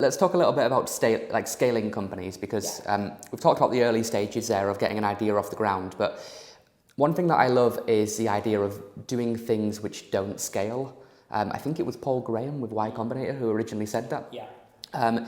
Let's talk a little bit about scaling companies, because we've talked about the early stages there of getting an idea off the ground, but one thing that I love is the idea of doing things which don't scale. I think it was Paul Graham with Y Combinator who originally said that. Yeah.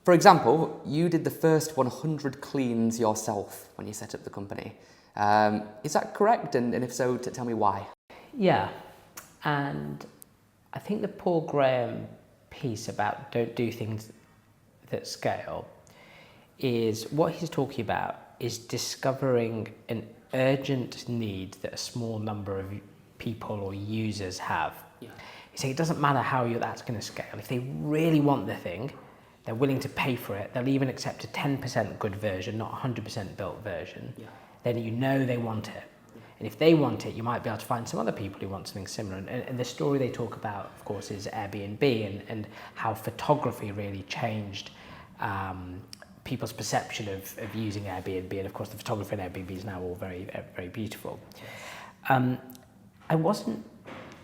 For example, you did the first 100 cleans yourself when you set up the company. Is that correct? And if so, tell me why. Yeah, and I think the Paul Graham piece about don't do things that scale is what he's talking about is discovering an urgent need that a small number of people or users have. Yeah. He's saying it doesn't matter how that's going to scale. If they really want the thing, they're willing to pay for it. They'll even accept a 10% good version, not a 100% built version. Yeah. Then you know they want it. Yeah. And if they want it, you might be able to find some other people who want something similar. And the story they talk about, of course, is Airbnb and how photography really changed people's perception of using Airbnb. And of course, the photography in Airbnb is now all very, very beautiful. I wasn't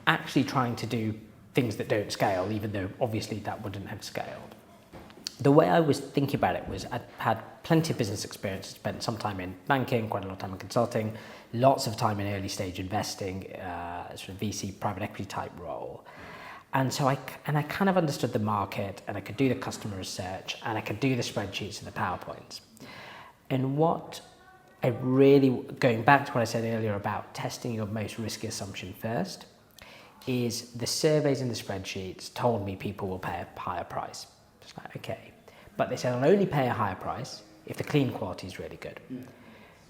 actually trying to do things that don't scale, even though obviously that wouldn't have scaled. The way I was thinking about it was I'd had plenty of business experience, spent some time in banking, quite a lot of time in consulting, lots of time in early stage investing, sort of VC private equity type role. And so I kind of understood the market, and I could do the customer research, and I could do the spreadsheets and the PowerPoints. And what I really, going back to what I said earlier about testing your most risky assumption first, is the surveys and the spreadsheets told me people will pay a higher price. Just like, okay. But they said I'll only pay a higher price if the clean quality is really good.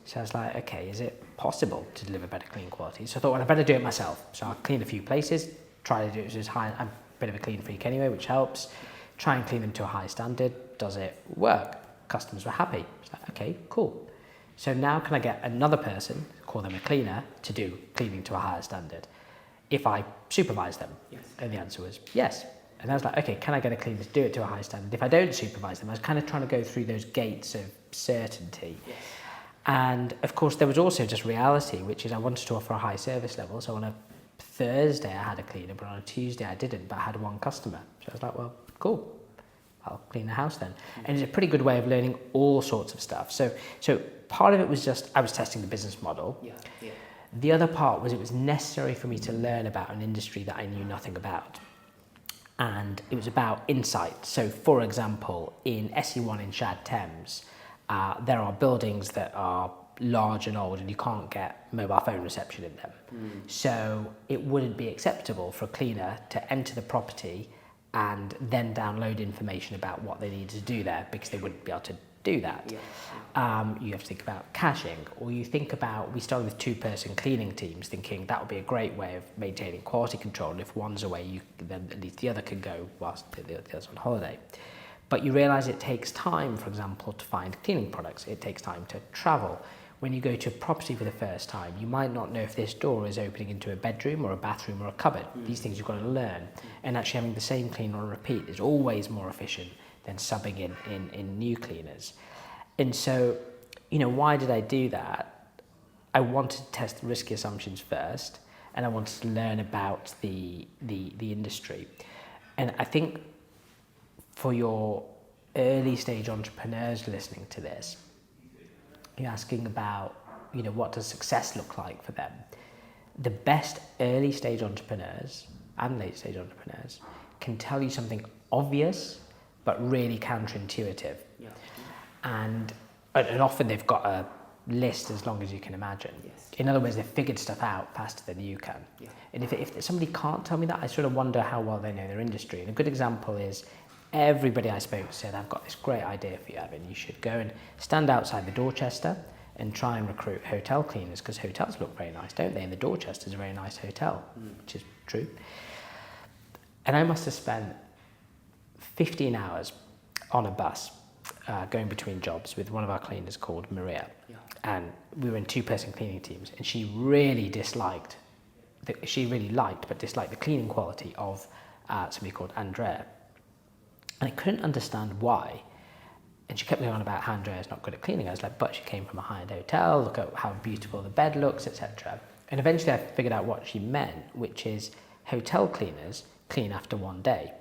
So I was like, okay, is it possible to deliver better clean quality? So I thought, well, I better do it myself. So I'll clean a few places, try to do it as high. I'm a bit of a clean freak anyway, which helps. Try and clean them to a high standard. Does it work? Customers were happy. It's like, okay, cool. So now can I get another person, call them a cleaner, to do cleaning to a higher standard if I supervise them? Yes. And the answer was yes. And I was like, okay, can I get a cleaner to do it to a high standard if I don't supervise them? I was kind of trying to go through those gates of certainty. Yes. And of course, there was also just reality, which is I wanted to offer a high service level. So on a Thursday, I had a cleaner, but on a Tuesday, I didn't, but I had one customer. So I was like, well, cool. I'll clean the house then. Mm-hmm. And it's a pretty good way of learning all sorts of stuff. So part of it was just, I was testing the business model. Yeah, yeah. The other part was it was necessary for me to learn about an industry that I knew nothing about. And it was about insight. So for example, in SE1 in Shad Thames, there are buildings that are large and old and you can't get mobile phone reception in them. So it wouldn't be acceptable for a cleaner to enter the property and then download information about what they needed to do there, because they wouldn't be able to do that. Yeah. You have to think about caching, or you think about, we started with 2-person cleaning teams, thinking that would be a great way of maintaining quality control. And if one's away, then at least the other can go whilst the other's on holiday. But you realise it takes time, for example, to find cleaning products. It takes time to travel. When you go to a property for the first time, you might not know if this door is opening into a bedroom or a bathroom or a cupboard. These things you've got to learn. And actually having the same cleaner on repeat is always more efficient than subbing in new cleaners. And so, why did I do that? I wanted to test risky assumptions first, and I wanted to learn about the industry. And I think for your early stage entrepreneurs listening to this, you're asking about, what does success look like for them? The best early stage entrepreneurs and late stage entrepreneurs can tell you something obvious, but really counterintuitive. Yeah. And often they've got a list as long as you can imagine. Yes. In other words, they've figured stuff out faster than you can. Yeah. And if somebody can't tell me that, I sort of wonder how well they know their industry. And a good example is everybody I spoke to said, I've got this great idea for you, Avin. You should go and stand outside the Dorchester and try and recruit hotel cleaners, because hotels look very nice, don't they? And the Dorchester's a very nice hotel, which is true. And I must have spent 15 hours on a bus going between jobs with one of our cleaners called Maria. Yeah. And we were in 2-person cleaning teams, and she really liked but disliked the cleaning quality of somebody called Andrea. And I couldn't understand why. And she kept going on about how Andrea's not good at cleaning. I was like, but she came from a high-end hotel, look at how beautiful the bed looks, etc. And eventually I figured out what she meant, which is hotel cleaners clean after one day.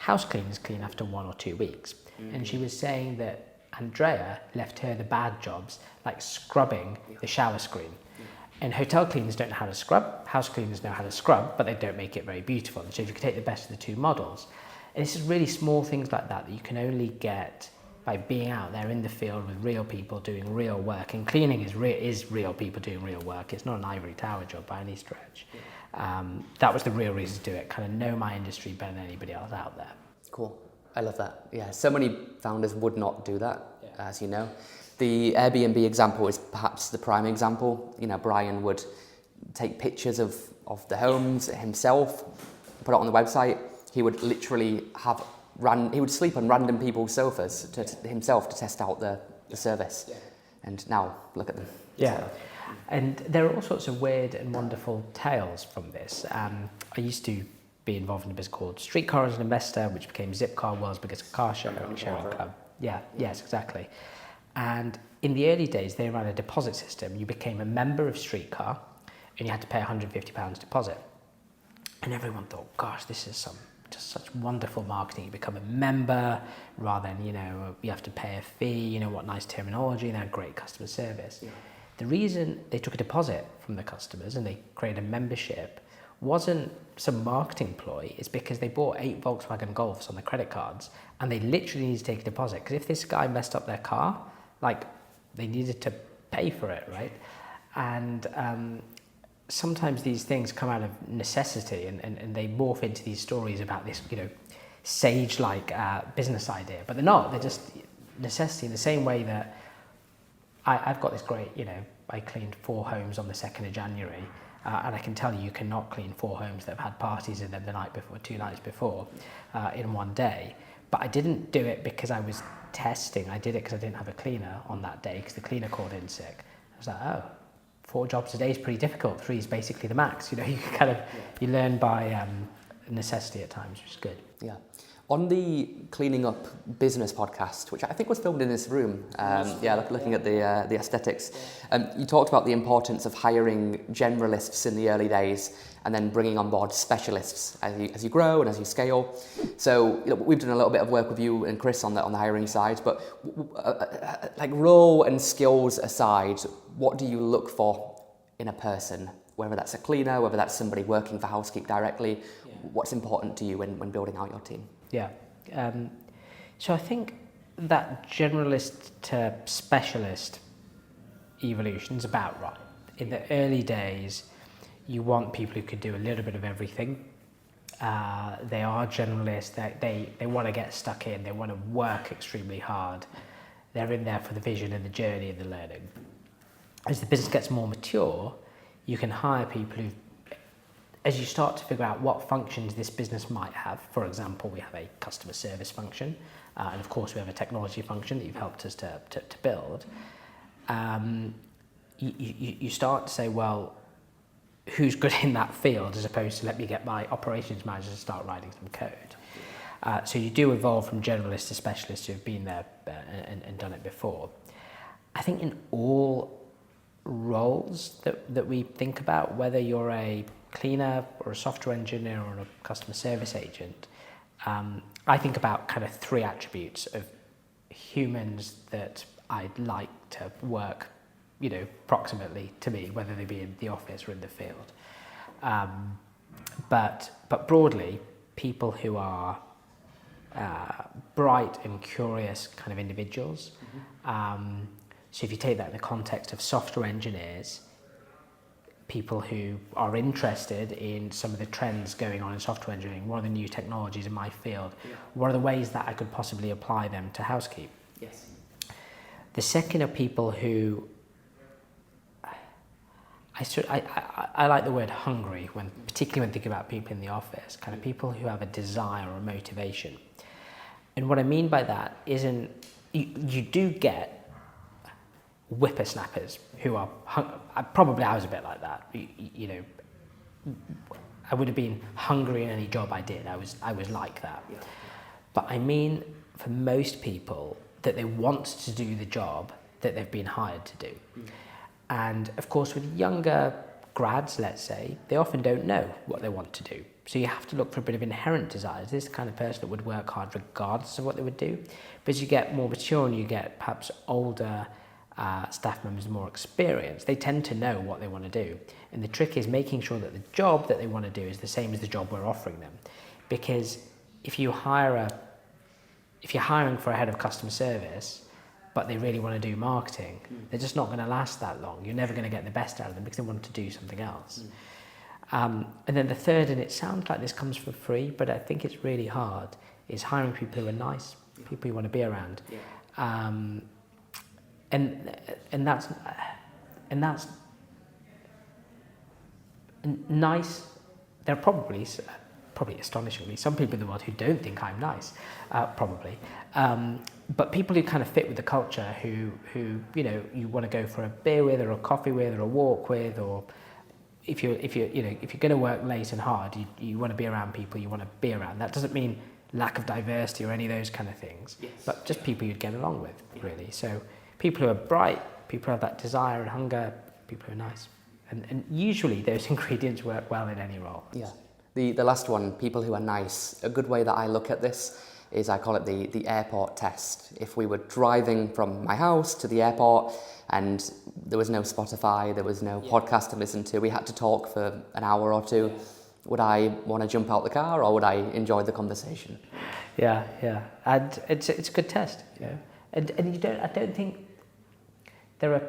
house cleaners clean after 1 or 2 weeks. And she was saying that Andrea left her the bad jobs, like scrubbing the shower screen. And hotel cleaners don't know how to scrub, house cleaners know how to scrub, but they don't make it very beautiful. So if you could take the best of the two models, and it's just really small things like that that you can only get by being out there in the field with real people doing real work. And cleaning is real people doing real work. It's not an ivory tower job by any stretch. That was the real reason to do it, kind of know my industry better than anybody else out there. Cool. I love that. Yeah, so many founders would not do that, as you know. The Airbnb example is perhaps the prime example. You know, Brian would take pictures of the homes himself, put it on the website. He would literally he would sleep on random people's sofas himself to test out the service. Yeah. And now, look at them. Yeah. And there are all sorts of weird and wonderful tales from this. I used to be involved in a business called Streetcar as an investor, which became Zipcar, world's biggest car sharing club. Yeah, yes, exactly. And in the early days, they ran a deposit system. You became a member of Streetcar, and you had to pay £150 deposit. And everyone thought, gosh, this is just such wonderful marketing. You become a member rather than, you have to pay a fee, what nice terminology, and they had great customer service. Yeah. The reason they took a deposit from the customers and they created a membership wasn't some marketing ploy. It's because they bought 8 Volkswagen Golfs on the credit cards and they literally needed to take a deposit. Because if this guy messed up their car, they needed to pay for it, right? And sometimes these things come out of necessity and they morph into these stories about this, sage-like business idea. But they're not. They're just necessity in the same way that I've got this great, I cleaned 4 homes on the 2nd of January. And I can tell you cannot clean 4 homes that have had parties in them the night before, 2 nights before, in one day. But I didn't do it because I was testing. I did it because I didn't have a cleaner on that day because the cleaner called in sick. I was like, 4 jobs a day is pretty difficult. 3 is basically the max. You learn by necessity at times, which is good. Yeah. On the Cleaning Up Business podcast, which I think was filmed in this room, looking at the aesthetics, you talked about the importance of hiring generalists in the early days and then bringing on board specialists as you grow and as you scale. So we've done a little bit of work with you and Chris on the hiring side, but role and skills aside, what do you look for in a person? Whether that's a cleaner, whether that's somebody working for Housekeep directly, what's important to you when building out your team? Yeah. So I think that generalist to specialist evolution is about right. In the early days, you want people who could do a little bit of everything. They are generalists. They want to get stuck in. They want to work extremely hard. They're in there for the vision and the journey and the learning. As the business gets more mature, you can hire people who, as you start to figure out what functions this business might have, for example, we have a customer service function, and of course we have a technology function that you've helped us to build, you start to say, well, who's good in that field, as opposed to let me get my operations manager to start writing some code. So you do evolve from generalists to specialists who have been there and done it before. I think in all roles that we think about, whether you're a cleaner or a software engineer or a customer service agent, I think about kind of 3 attributes of humans that I'd like to work, proximately to me, whether they be in the office or in the field. But broadly, people who are bright and curious kind of individuals. So if you take that in the context of software engineers, people who are interested in some of the trends going on in software engineering, what are the new technologies in my field, what are the ways that I could possibly apply them to Housekeep. Yes. The second are people who, I like the word hungry, particularly when thinking about people in the office, kind of people who have a desire or a motivation. And what I mean by that isn't, you do get whippersnappers who are I was a bit like that. I would have been hungry in any job I did. I was like that. Yeah. But I mean, for most people, that they want to do the job that they've been hired to do. And of course, with younger grads, let's say, they often don't know what they want to do. So you have to look for a bit of inherent desires. This is the kind of person that would work hard regardless of what they would do. But as you get more mature and you get perhaps older staff members, more experienced, they tend to know what they want to do. And the trick is making sure that the job that they want to do is the same as the job we're offering them. Because if you're hiring for a head of customer service, but they really want to do marketing, they're just not going to last that long. You're never going to get the best out of them because they want to do something else. And then the third, and it sounds like this comes for free, but I think it's really hard, is hiring people who are nice, people you want to be around. And that's nice. There are probably astonishingly some people in the world who don't think I'm nice, probably. But people who kind of fit with the culture, who you want to go for a beer with, or a coffee with, or a walk with, or if you're going to work late and hard, you want to be around people you want to be around. That doesn't mean lack of diversity or any of those kind of things, but just people you'd get along with, really. So people who are bright, people who have that desire and hunger, people who are nice, and usually those ingredients work well in any role. Yeah. The last one, people who are nice. A good way that I look at this is I call it the airport test. If we were driving from my house to the airport and there was no Spotify, there was no podcast to listen to, we had to talk for an hour or two, would I want to jump out the car or would I enjoy the conversation? Yeah. And it's a good test, you know. And I don't think there are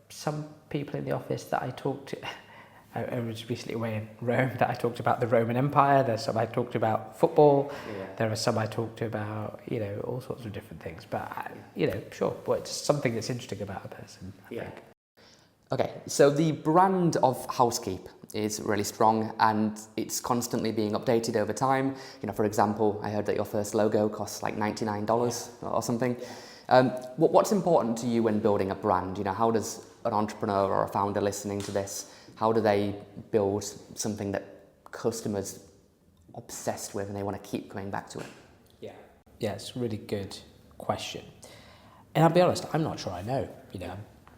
some people in the office that I talk to. I was recently away in Rome that I talked about the Roman Empire. There's some I talked about football. There are some I talked about, all sorts of different things. But, sure, but it's something that's interesting about a person, I think. Okay, so the brand of Housekeep is really strong and it's constantly being updated over time. For example, I heard that your first logo costs like $99 or something. What's important to you when building a brand? How does an entrepreneur or a founder listening to this, how do they build something that customers are obsessed with and they want to keep coming back to it? Yeah, it's a really good question. And I'll be honest, I'm not sure I know,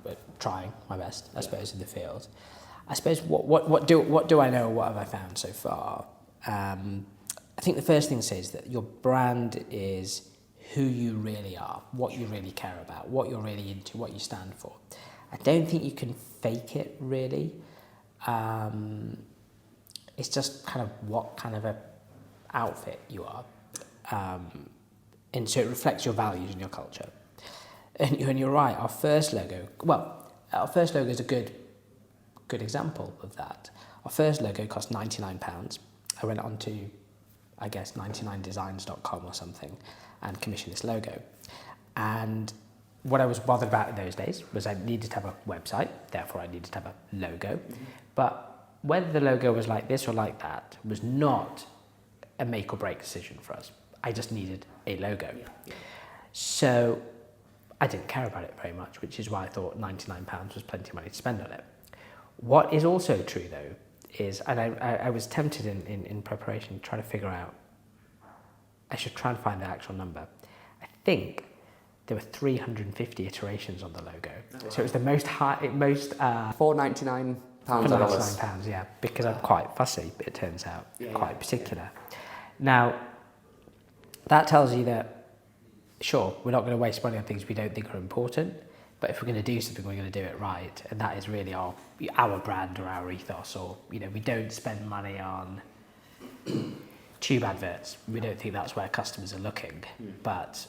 but trying my best, I suppose, in the field. I suppose what do I know, what have I found so far? I think the first thing to say is that your brand is who you really are, what you really care about, what you're really into, what you stand for. I don't think you can fake it, really. It's just kind of what kind of a outfit you are. And so it reflects your values and your culture. And you're right, our first logo is a good example of that. Our first logo cost £99. I went on to, 99designs.com or something and commissioned this logo. And what I was bothered about in those days was I needed to have a website, therefore I needed to have a logo. But whether the logo was like this or like that was not a make or break decision for us. I just needed a logo. So I didn't care about it very much, which is why I thought £99 was plenty of money to spend on it. What is also true, though, is, and I was tempted in preparation to try to figure out, I should try and find the actual number. I think there were 350 iterations on the logo. So it was the most £4.99 for £99, yeah, because I'm quite fussy, it turns out, quite particular. Now, that tells you that, sure, we're not going to waste money on things we don't think are important, but if we're going to do something, we're going to do it right, and that is really our brand or our ethos. Or we don't spend money on tube adverts. We don't think that's where customers are looking. But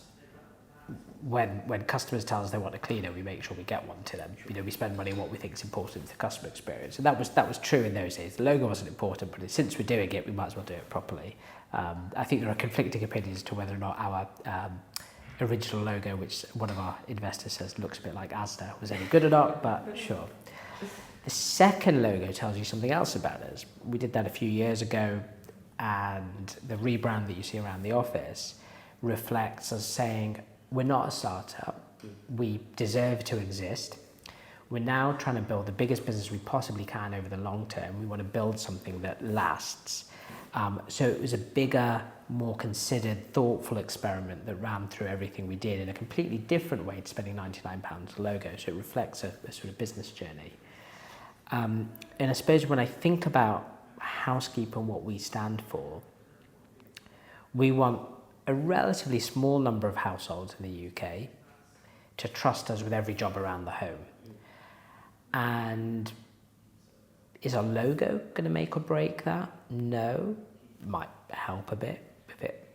when customers tell us they want a cleaner, we make sure we get one to them. We spend money on what we think is important to the customer experience, and that was true in those days. The logo wasn't important, but since we're doing it, we might as well do it properly. I think there are conflicting opinions as to whether or not our original logo, which one of our investors says looks a bit like Asda, was any good or not, but sure. The second logo tells you something else about us. We did that a few years ago, and the rebrand that you see around the office reflects us saying, we're not a startup, we deserve to exist. We're now trying to build the biggest business we possibly can over the long term. We want to build something that lasts. So it was a bigger, more considered, thoughtful experiment that ran through everything we did in a completely different way to spending £99 a logo. So it reflects a sort of business journey. And I suppose when I think about Housekeep and what we stand for, we want a relatively small number of households in the UK to trust us with every job around the home. And is our logo going to make or break that? No. Might help a bit,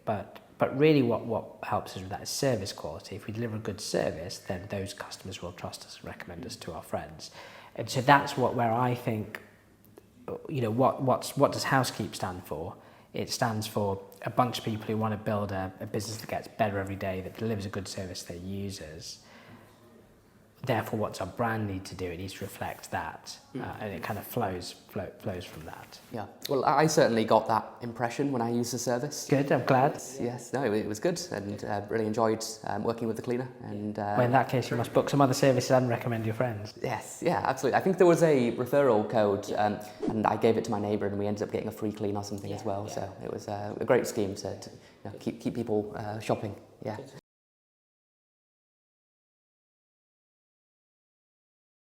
but really what helps us with that is service quality. If we deliver a good service, then those customers will trust us and recommend us to our friends. And so that's where I think, what does Housekeep stand for? It stands for a bunch of people who want to build a business that gets better every day, that delivers a good service to their users. Therefore, what's our brand need to do? It needs to reflect that, and it kind of flows from that. Yeah. Well, I certainly got that impression when I used the service. Good, I'm glad. Yes. No, it was good, and really enjoyed working with the cleaner. And well, in that case, you must book some other services and recommend your friends. Yes. Yeah. Absolutely. I think there was a referral code, and I gave it to my neighbour, and we ended up getting a free clean or something as well. Yeah. So it was a great scheme to keep people shopping. Yeah.